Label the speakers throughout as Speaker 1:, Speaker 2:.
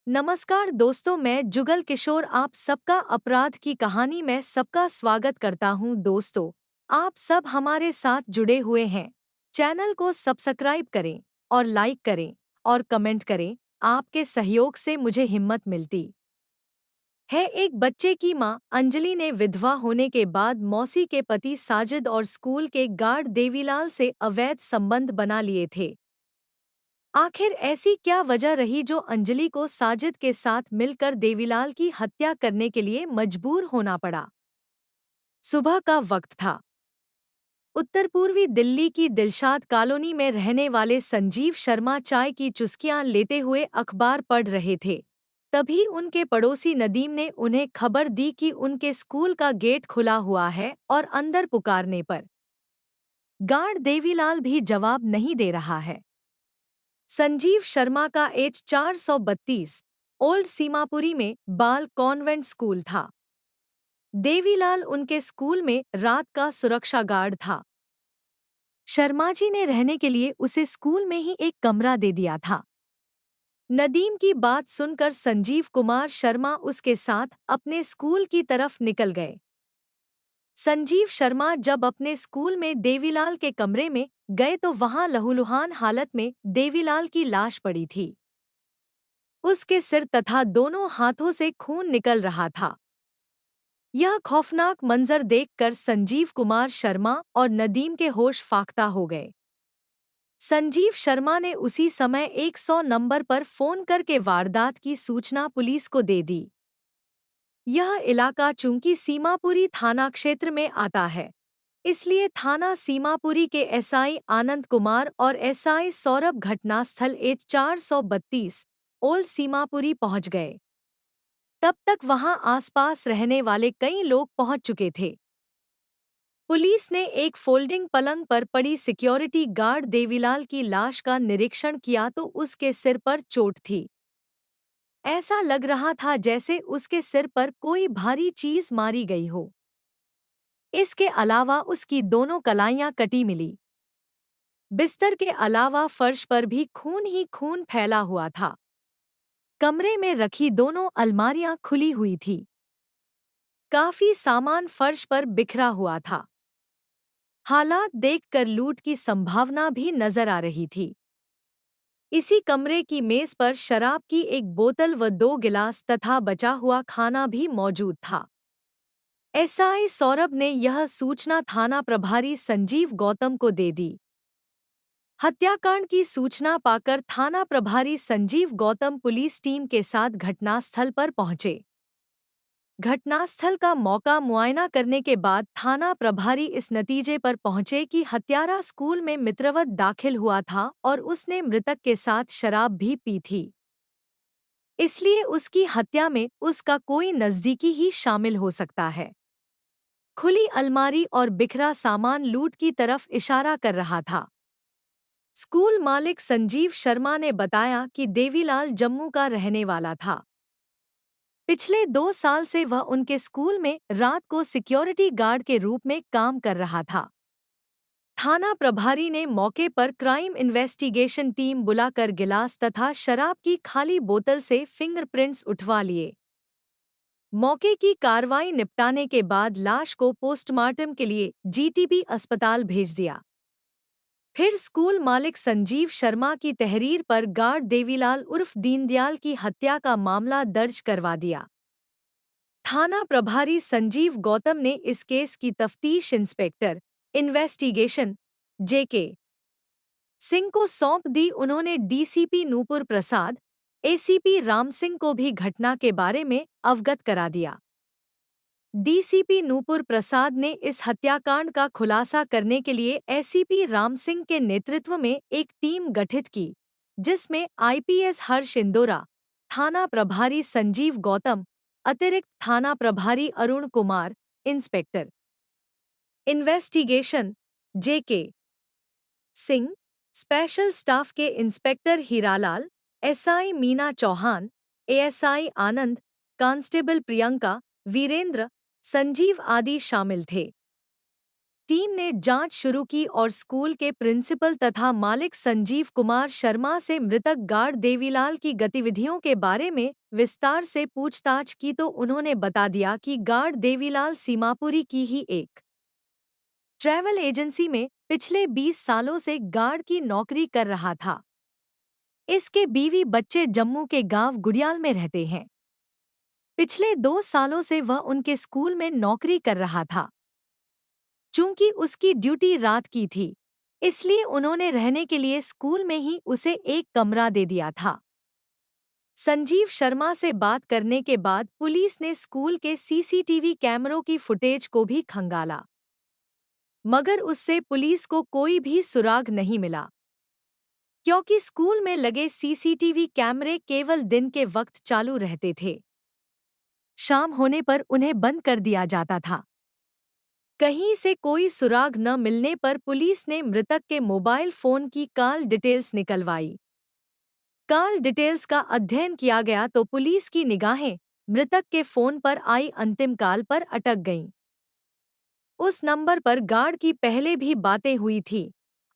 Speaker 1: नमस्कार दोस्तों, मैं जुगल किशोर आप सबका अपराध की कहानी में सबका स्वागत करता हूं। दोस्तों, आप सब हमारे साथ जुड़े हुए हैं। चैनल को सब्सक्राइब करें और लाइक करें और कमेंट करें। आपके सहयोग से मुझे हिम्मत मिलती है। एक बच्चे की मां अंजलि ने विधवा होने के बाद मौसी के पति साजिद और स्कूल के गार्ड देवीलाल से अवैध संबंध बना लिए थे। आखिर ऐसी क्या वजह रही जो अंजलि को साजिद के साथ मिलकर देवीलाल की हत्या करने के लिए मजबूर होना पड़ा? सुबह का वक्त था। उत्तर पूर्वी दिल्ली की दिलशाद कॉलोनी में रहने वाले संजीव शर्मा चाय की चुस्कियां लेते हुए अखबार पढ़ रहे थे। तभी उनके पड़ोसी नदीम ने उन्हें खबर दी कि उनके स्कूल का गेट खुला हुआ है और अंदर पुकारने पर गार्ड देवीलाल भी जवाब नहीं दे रहा है। संजीव शर्मा का एच 432 ओल्ड सीमापुरी में बाल कॉन्वेंट स्कूल था। देवीलाल उनके स्कूल में रात का सुरक्षा गार्ड था। शर्मा जी ने रहने के लिए उसे स्कूल में ही एक कमरा दे दिया था। नदीम की बात सुनकर संजीव कुमार शर्मा उसके साथ अपने स्कूल की तरफ निकल गए। संजीव शर्मा जब अपने स्कूल में देवीलाल के कमरे में गए तो वहां लहूलुहान हालत में देवीलाल की लाश पड़ी थी। उसके सिर तथा दोनों हाथों से खून निकल रहा था। यह खौफनाक मंजर देखकर संजीव कुमार शर्मा और नदीम के होश फाख्ता हो गए। संजीव शर्मा ने उसी समय 100 नंबर पर फोन करके वारदात की सूचना पुलिस को दे दी। यह इलाका चूंकि सीमापुरी थाना क्षेत्र में आता है, इसलिए थाना सीमापुरी के एसआई आनंद कुमार और एसआई सौरभ घटनास्थल एच 432 ओल्ड सीमापुरी पहुंच गए। तब तक वहां आसपास रहने वाले कई लोग पहुंच चुके थे। पुलिस ने एक फोल्डिंग पलंग पर पड़ी सिक्योरिटी गार्ड देवीलाल की लाश का निरीक्षण किया तो उसके सिर पर चोट थी। ऐसा लग रहा था जैसे उसके सिर पर कोई भारी चीज मारी गई हो। इसके अलावा उसकी दोनों कलाइयां कटी मिली। बिस्तर के अलावा फर्श पर भी खून ही खून फैला हुआ था। कमरे में रखी दोनों अलमारियां खुली हुई थी। काफी सामान फर्श पर बिखरा हुआ था। हालात देखकर लूट की संभावना भी नजर आ रही थी। इसी कमरे की मेज पर शराब की एक बोतल व 2 गिलास तथा बचा हुआ खाना भी मौजूद था। एसआई सौरभ ने यह सूचना थाना प्रभारी संजीव गौतम को दे दी। हत्याकांड की सूचना पाकर थाना प्रभारी संजीव गौतम पुलिस टीम के साथ घटनास्थल पर पहुंचे। घटनास्थल का मौका मुआयना करने के बाद थाना प्रभारी इस नतीजे पर पहुंचे कि हत्यारा स्कूल में मित्रवत दाखिल हुआ था और उसने मृतक के साथ शराब भी पी थी। इसलिए उसकी हत्या में उसका कोई नज़दीकी ही शामिल हो सकता है। खुली अलमारी और बिखरा सामान लूट की तरफ इशारा कर रहा था। स्कूल मालिक संजीव शर्मा ने बताया कि देवीलाल जम्मू का रहने वाला था। पिछले 2 साल से वह उनके स्कूल में रात को सिक्योरिटी गार्ड के रूप में काम कर रहा था। थाना प्रभारी ने मौके पर क्राइम इन्वेस्टिगेशन टीम बुलाकर गिलास तथा शराब की खाली बोतल से फिंगरप्रिंट्स उठवा लिए। मौके की कार्रवाई निपटाने के बाद लाश को पोस्टमार्टम के लिए जीटीबी अस्पताल भेज दिया। फिर स्कूल मालिक संजीव शर्मा की तहरीर पर गार्ड देवीलाल उर्फ दीनदयाल की हत्या का मामला दर्ज करवा दिया। थाना प्रभारी संजीव गौतम ने इस केस की तफ्तीश इंस्पेक्टर इन्वेस्टिगेशन जेके सिंह को सौंप दी। उन्होंने डीसीपी नूपुर प्रसाद, एसीपी राम सिंह को भी घटना के बारे में अवगत करा दिया। डीसीपी नूपुर प्रसाद ने इस हत्याकांड का खुलासा करने के लिए एसीपी राम सिंह के नेतृत्व में एक टीम गठित की, जिसमें आईपीएस हर्ष इंदोरा, थाना प्रभारी संजीव गौतम, अतिरिक्त थाना प्रभारी Arun Kumar, inspector investigation JK Singh, special staff के inspector Hiralal, SI Meena Chauhan, ASI Anand, constable Priyanka, Virendra, Sanjeev आदि शामिल थे। टीम ने जांच शुरू की और स्कूल के प्रिंसिपल तथा मालिक संजीव कुमार शर्मा से मृतक गार्ड देवीलाल की गतिविधियों के बारे में विस्तार से पूछताछ की तो उन्होंने बता दिया कि गार्ड देवीलाल सीमापुरी की ही एक ट्रैवल एजेंसी में पिछले 20 सालों से गार्ड की नौकरी कर रहा था। इसके बीवी बच्चे जम्मू के गांव गुड़ियाल में रहते हैं। पिछले 2 सालों से वह उनके स्कूल में नौकरी कर रहा था। चूंकि उसकी ड्यूटी रात की थी, इसलिए उन्होंने रहने के लिए स्कूल में ही उसे एक कमरा दे दिया था। संजीव शर्मा से बात करने के बाद पुलिस ने स्कूल के सीसीटीवी कैमरों की फुटेज को भी खंगाला, मगर उससे पुलिस को कोई भी सुराग नहीं मिला, क्योंकि स्कूल में लगे सीसीटीवी कैमरे केवल दिन के वक्त चालू रहते थे। शाम होने पर उन्हें बंद कर दिया जाता था। कहीं से कोई सुराग न मिलने पर पुलिस ने मृतक के मोबाइल फोन की कॉल डिटेल्स निकलवाई। कॉल डिटेल्स का अध्ययन किया गया तो पुलिस की निगाहें मृतक के फोन पर आई अंतिम कॉल पर अटक गईं। उस नंबर पर गार्ड की पहले भी बातें हुई थी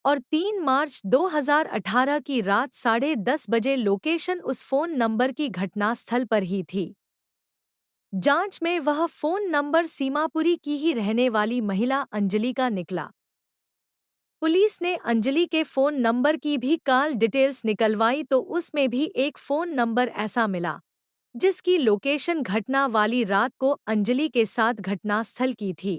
Speaker 1: और 3 मार्च 2018 की रात 10:30 बजे लोकेशन उस फोन नंबर की घटनास्थल पर ही थी। जांच में वह फोन नंबर सीमापुरी की ही रहने वाली महिला अंजलि का निकला। पुलिस ने अंजलि के फोन नंबर की भी कॉल डिटेल्स निकलवाई तो उसमें भी एक फोन नंबर ऐसा मिला जिसकी लोकेशन घटना वाली रात को अंजलि के साथ घटनास्थल की थी।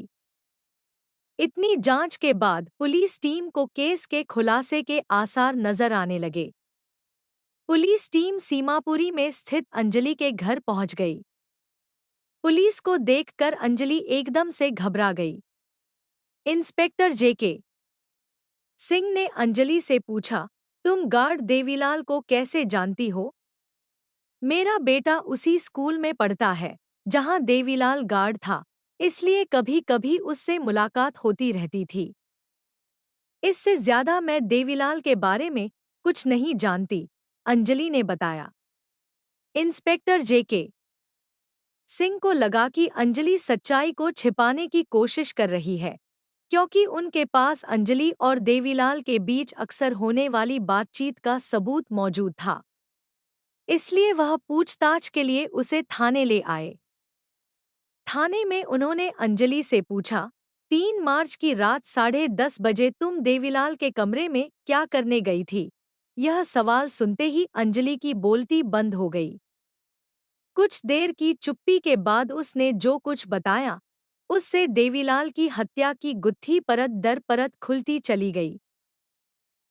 Speaker 1: इतनी जांच के बाद पुलिस टीम को केस के खुलासे के आसार नजर आने लगे। पुलिस टीम सीमापुरी में स्थित अंजलि के घर पहुंच गई। पुलिस को देखकर अंजलि एकदम से घबरा गई। इंस्पेक्टर जेके सिंह ने अंजलि से पूछा, तुम गार्ड देवीलाल को कैसे जानती हो? मेरा बेटा उसी स्कूल में पढ़ता है जहां देवीलाल गार्ड था, इसलिए कभी कभी उससे मुलाकात होती रहती थी। इससे ज्यादा मैं देवीलाल के बारे में कुछ नहीं जानती, अंजलि ने बताया। इंस्पेक्टर जेके सिंह को लगा कि अंजलि सच्चाई को छिपाने की कोशिश कर रही है, क्योंकि उनके पास अंजलि और देवीलाल के बीच अक्सर होने वाली बातचीत का सबूत मौजूद था। इसलिए वह पूछताछ के लिए उसे थाने ले आए। थाने में उन्होंने अंजलि से पूछा, 3 मार्च की रात 10:30 बजे तुम देवीलाल के कमरे में क्या करने गई थी? यह सवाल सुनते ही अंजलि की बोलती बंद हो गई। कुछ देर की चुप्पी के बाद उसने जो कुछ बताया, उससे देवीलाल की हत्या की गुत्थी परत दर परत खुलती चली गई।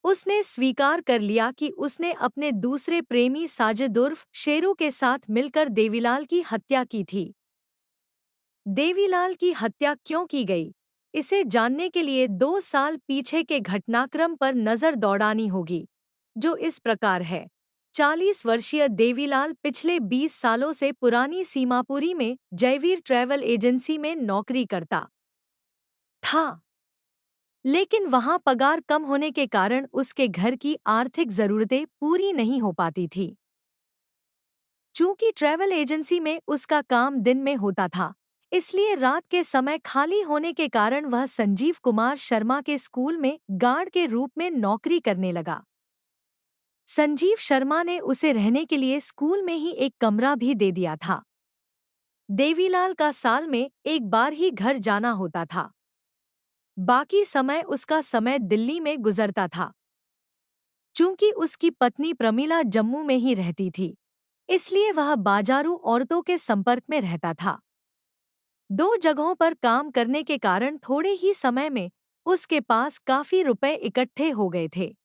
Speaker 1: उसने स्वीकार कर लिया कि उसने अपने दूसरे प्रेमी साजिद उर्फ शेरू के साथ मिलकर देवीलाल की हत्या की थी। देवीलाल की हत्या क्यों की गई, इसे जानने के लिए 2 साल पीछे के घटनाक्रम पर नजर दौड़ानी होगी, जो इस प्रकार है। 40 वर्षीय देवीलाल पिछले 20 सालों से पुरानी सीमापुरी में जयवीर ट्रैवल एजेंसी में नौकरी करता था, लेकिन वहां पगार कम होने के कारण उसके घर की आर्थिक जरूरतें पूरी नहीं हो पाती थी। चूंकि ट्रैवल एजेंसी में उसका काम दिन में होता था, इसलिए रात के समय खाली होने के कारण वह संजीव कुमार शर्मा के स्कूल में गार्ड के रूप में नौकरी करने लगा। संजीव शर्मा ने उसे रहने के लिए स्कूल में ही एक कमरा भी दे दिया था। देवीलाल का साल में एक बार ही घर जाना होता था। बाकी समय उसका समय दिल्ली में गुजरता था। चूंकि उसकी पत्नी प्रमीला जम्मू में ही रहती थी, इसलिए वह बाजारू औरतों के संपर्क में रहता था। 2 जगहों पर काम करने के कारण थोड़े ही समय में उसके पास काफी रुपए इकट्ठे हो गए थे।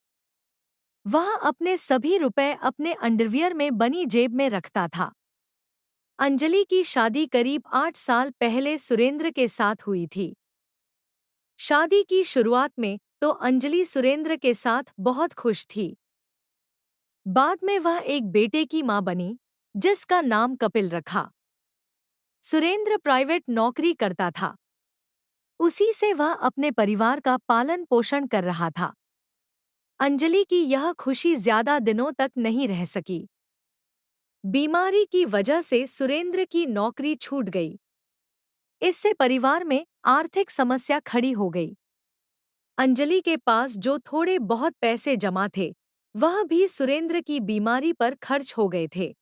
Speaker 1: वह अपने सभी रुपए अपने अंडरवियर में बनी जेब में रखता था। अंजलि की शादी करीब 8 साल पहले सुरेंद्र के साथ हुई थी। शादी की शुरुआत में तो अंजलि सुरेंद्र के साथ बहुत खुश थी। बाद में वह एक बेटे की मां बनी, जिसका नाम कपिल रखा। सुरेंद्र प्राइवेट नौकरी करता था। उसी से वह अपने परिवार का पालन पोषण कर रहा था। अंजलि की यह खुशी ज्यादा दिनों तक नहीं रह सकी। बीमारी की वजह से सुरेंद्र की नौकरी छूट गई। इससे परिवार में आर्थिक समस्या खड़ी हो गई। अंजलि के पास जो थोड़े बहुत पैसे जमा थे, वह भी सुरेंद्र की बीमारी पर खर्च हो गए थे।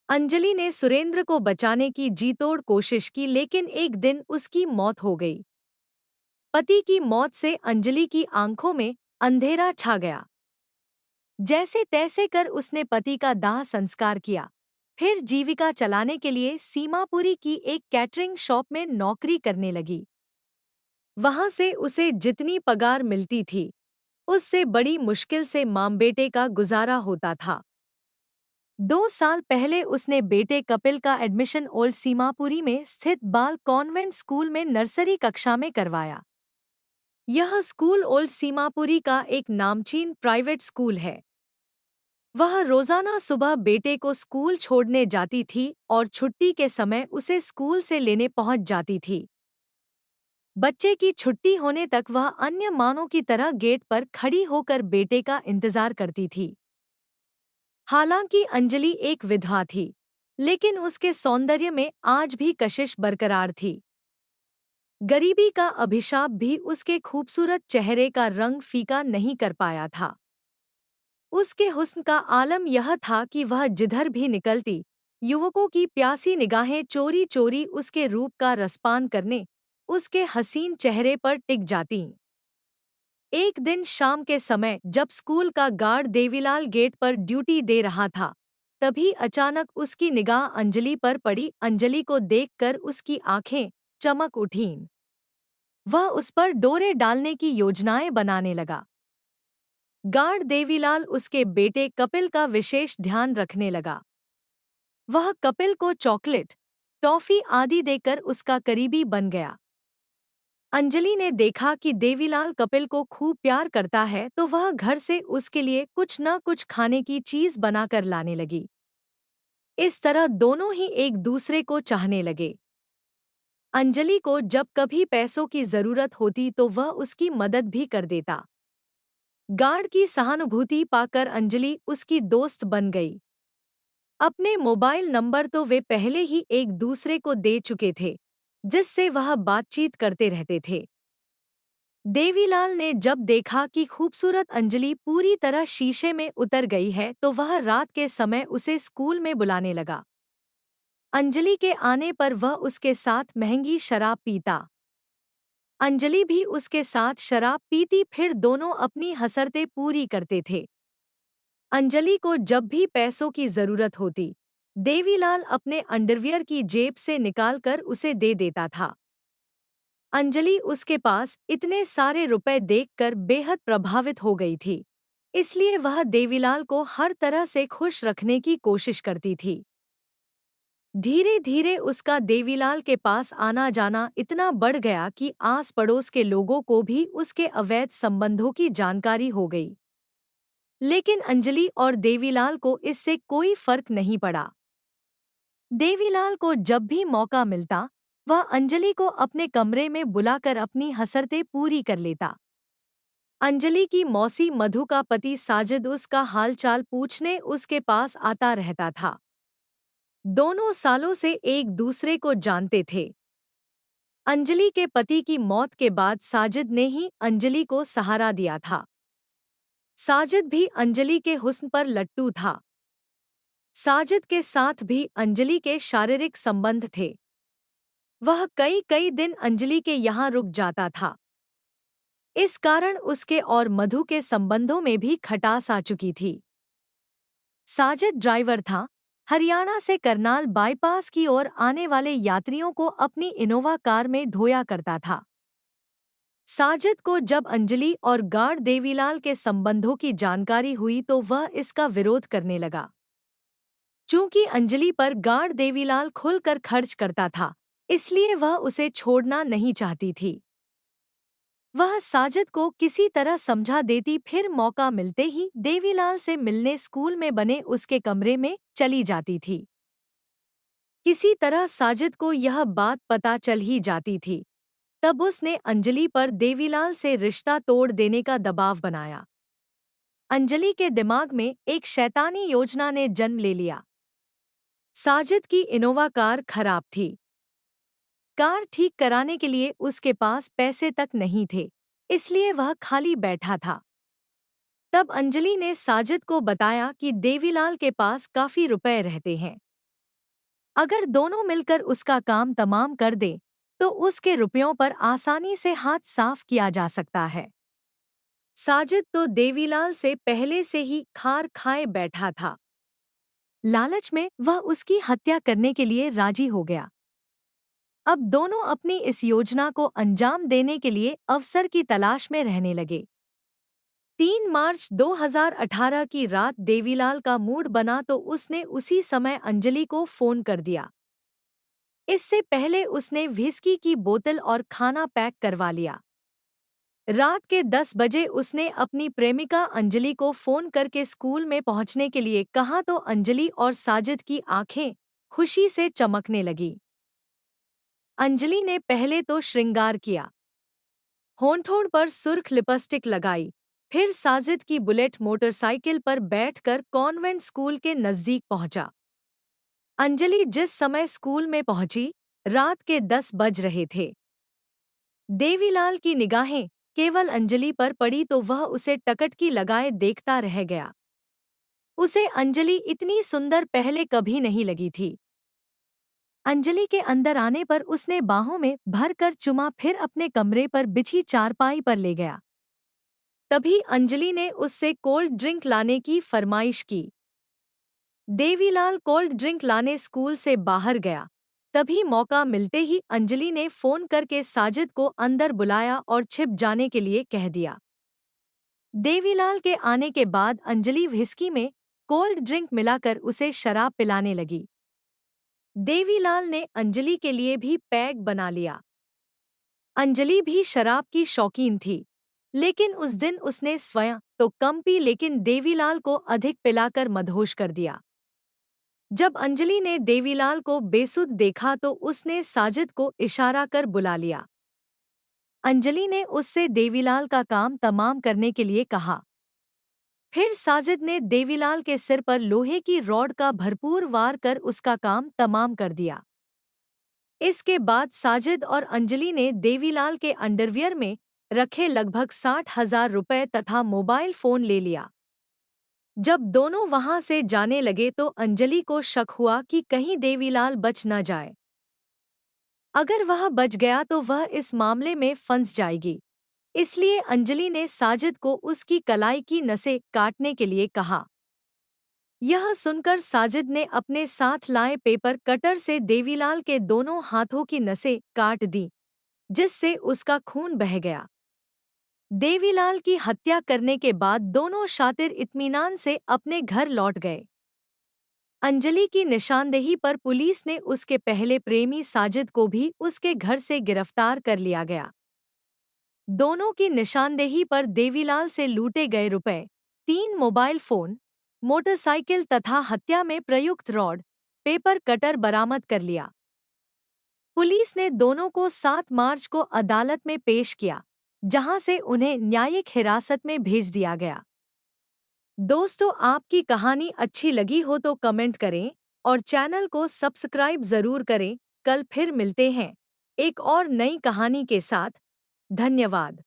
Speaker 1: अंजलि ने सुरेंद्र को बचाने की जीतोड़ कोशिश की, लेकिन एक दिन उसकी मौत हो गई। पति की मौत से अंजलि की आंखों में अंधेरा छा गया। जैसे तैसे कर उसने पति का दाह संस्कार किया। फिर जीविका चलाने के लिए सीमापुरी की एक कैटरिंग शॉप में नौकरी करने लगी। वहां से उसे जितनी पगार मिलती थी, उससे बड़ी मुश्किल से मां बेटे का गुजारा होता था। 2 साल पहले उसने बेटे कपिल का एडमिशन ओल्ड सीमापुरी में स्थित बाल कॉन्वेंट स्कूल में नर्सरी कक्षा में करवाया। यह स्कूल ओल्ड सीमापुरी का एक नामचीन प्राइवेट स्कूल है। वह रोजाना सुबह बेटे को स्कूल छोड़ने जाती थी और छुट्टी के समय उसे स्कूल से लेने पहुंच जाती थी। बच्चे की छुट्टी होने तक वह अन्य माँओं की तरह गेट पर खड़ी होकर बेटे का इंतजार करती थी। हालांकि अंजलि एक विधवा थी, लेकिन उसके सौंदर्य में आज भी कशिश बरकरार थी। गरीबी का अभिशाप भी उसके खूबसूरत चेहरे का रंग फीका नहीं कर पाया था। उसके हुस्न का आलम यह था कि वह जिधर भी निकलती, युवकों की प्यासी निगाहें चोरी चोरी उसके रूप का रसपान करने उसके हसीन चेहरे पर टिक जातीं। एक दिन शाम के समय जब स्कूल का गार्ड देवीलाल गेट पर ड्यूटी दे रहा था, तभी अचानक उसकी निगाह अंजलि पर पड़ी। अंजलि को देखकर उसकी आंखें चमक उठीं। वह उस पर डोरे डालने की योजनाएं बनाने लगा। गार्ड देवीलाल उसके बेटे कपिल का विशेष ध्यान रखने लगा। वह कपिल को चॉकलेट, टॉफी आदि देकर उसका करीबी बन गया। अंजलि ने देखा कि देवीलाल कपिल को खूब प्यार करता है, तो वह घर से उसके लिए कुछ न कुछ खाने की चीज बनाकर लाने लगी। इस तरह दोनों ही एक दूसरे को चाहने लगे। अंजलि को जब कभी पैसों की जरूरत होती तो वह उसकी मदद भी कर देता। गार्ड की सहानुभूति पाकर अंजलि उसकी दोस्त बन गई। अपने मोबाइल नंबर तो वे पहले ही एक दूसरे को दे चुके थे, जिससे वह बातचीत करते रहते थे। देवीलाल ने जब देखा कि खूबसूरत अंजलि पूरी तरह शीशे में उतर गई है, तो वह रात के समय उसे स्कूल में बुलाने लगा। अंजलि के आने पर वह उसके साथ महंगी शराब पीता। अंजलि भी उसके साथ शराब पीती, फिर दोनों अपनी हसरतें पूरी करते थे। अंजलि को जब भी पैसों की जरूरत होती, देवीलाल अपने अंडरवियर की जेब से निकालकर उसे दे देता था। अंजलि उसके पास इतने सारे रुपए देखकर बेहद प्रभावित हो गई थी, इसलिए वह देवीलाल को हर तरह से खुश रखने की कोशिश करती थी। धीरे धीरे उसका देवीलाल के पास आना जाना इतना बढ़ गया कि आस पड़ोस के लोगों को भी उसके अवैध संबंधों की जानकारी हो गई। लेकिन अंजलि और देवीलाल को इससे कोई फर्क नहीं पड़ा। देवीलाल को जब भी मौका मिलता, वह अंजलि को अपने कमरे में बुलाकर अपनी हसरतें पूरी कर लेता। अंजलि की मौसी मधु का पति साजिद उसका हालचाल पूछने उसके पास आता रहता था। दोनों सालों से एक दूसरे को जानते थे। अंजलि के पति की मौत के बाद साजिद ने ही अंजलि को सहारा दिया था। साजिद भी अंजलि के हुस्न पर लट्टू था। साजिद के साथ भी अंजलि के शारीरिक संबंध थे। वह कई कई दिन अंजलि के यहाँ रुक जाता था। इस कारण उसके और मधु के संबंधों में भी खटास आ चुकी थी। साजिद ड्राइवर था। हरियाणा से करनाल बाईपास की ओर आने वाले यात्रियों को अपनी इनोवा कार में ढोया करता था। साजिद को जब अंजलि और गार्ड देवीलाल के संबंधों की जानकारी हुई तो वह इसका विरोध करने लगा। चूंकि अंजलि पर गार्ड देवीलाल खुलकर खर्च करता था, इसलिए वह उसे छोड़ना नहीं चाहती थी। वह साजिद को किसी तरह समझा देती, फिर मौका मिलते ही देवीलाल से मिलने स्कूल में बने उसके कमरे में चली जाती थी। किसी तरह साजिद को यह बात पता चल ही जाती थी। तब उसने अंजलि पर देवीलाल से रिश्ता तोड़ देने का दबाव बनाया। अंजलि के दिमाग में एक शैतानी योजना ने जन्म ले लिया। साजिद की इनोवा कार खराब थी। कार ठीक कराने के लिए उसके पास पैसे तक नहीं थे, इसलिए वह खाली बैठा था। तब अंजलि ने साजिद को बताया कि देवीलाल के पास काफी रुपए रहते हैं। अगर दोनों मिलकर उसका काम तमाम कर दें, तो उसके रुपयों पर आसानी से हाथ साफ किया जा सकता है। साजिद तो देवीलाल से पहले से ही खार खाए बैठा था। लालच में वह उसकी हत्या करने के लिए राजी हो गया। अब दोनों अपनी इस योजना को अंजाम देने के लिए अवसर की तलाश में रहने लगे। 3 मार्च 2018 की रात देवीलाल का मूड बना तो उसने उसी समय अंजलि को फोन कर दिया। इससे पहले उसने व्हिस्की की बोतल और खाना पैक करवा लिया। रात के 10 बजे उसने अपनी प्रेमिका अंजलि को फोन करके स्कूल में पहुंचने के लिए कहा तो अंजलि और साजिद की आंखें खुशी से चमकने लगी। अंजलि ने पहले तो श्रृंगार किया, होंठों पर सुर्ख लिपस्टिक लगाई, फिर साजिद की बुलेट मोटरसाइकिल पर बैठकर कॉन्वेंट स्कूल के नजदीक पहुंचा। अंजलि जिस समय स्कूल में पहुंची, रात के 10 बज रहे थे। देवीलाल की निगाहें केवल अंजलि पर पड़ी तो वह उसे टकटकी लगाए देखता रह गया। उसे अंजलि इतनी सुंदर पहले कभी नहीं लगी थी। अंजलि के अंदर आने पर उसने बाहों में भर कर चुमा, फिर अपने कमरे पर बिछी चारपाई पर ले गया। तभी अंजलि ने उससे कोल्ड ड्रिंक लाने की फरमाइश की। देवीलाल कोल्ड ड्रिंक लाने स्कूल से बाहर गया। तभी मौका मिलते ही अंजलि ने फोन करके साजिद को अंदर बुलाया और छिप जाने के लिए कह दिया। देवीलाल के आने के बाद अंजलि व्हिस्की में कोल्ड ड्रिंक मिलाकर उसे शराब पिलाने लगी। देवीलाल ने अंजलि के लिए भी पैग बना लिया। अंजलि भी शराब की शौकीन थी, लेकिन उस दिन उसने स्वयं तो कम पी लेकिन देवीलाल को अधिक पिलाकर मदहोश कर दिया। जब अंजलि ने देवीलाल को बेसुध देखा तो उसने साजिद को इशारा कर बुला लिया। अंजलि ने उससे देवीलाल का काम तमाम करने के लिए कहा। फिर साजिद ने देवीलाल के सिर पर लोहे की रॉड का भरपूर वार कर उसका काम तमाम कर दिया। इसके बाद साजिद और अंजलि ने देवीलाल के अंडरवियर में रखे लगभग 60,000 रुपए तथा मोबाइल फोन ले लिया। जब दोनों वहां से जाने लगे तो अंजलि को शक हुआ कि कहीं देवीलाल बच न जाए। अगर वह बच गया तो वह इस मामले में फंस जाएगी। इसलिए अंजलि ने साजिद को उसकी कलाई की नसें काटने के लिए कहा। यह सुनकर साजिद ने अपने साथ लाए पेपर कटर से देवीलाल के दोनों हाथों की नसें काट दी, जिससे उसका खून बह गया। देवीलाल की हत्या करने के बाद दोनों शातिर इत्मीनान से अपने घर लौट गए। अंजलि की निशानदेही पर पुलिस ने उसके पहले प्रेमी साजिद को भी उसके घर से गिरफ्तार कर लिया गया। दोनों की निशानदेही पर देवीलाल से लूटे गए रुपए, 3 मोबाइल फोन, मोटरसाइकिल तथा हत्या में प्रयुक्त रॉड, पेपर कटर बरामद कर लिया। पुलिस ने दोनों को 7 मार्च को अदालत में पेश किया, जहां से उन्हें न्यायिक हिरासत में भेज दिया गया। दोस्तों, आपकी कहानी अच्छी लगी हो तो कमेंट करें और चैनल को सब्सक्राइब जरूर करें। कल फिर मिलते हैं एक और नई कहानी के साथ। धन्यवाद।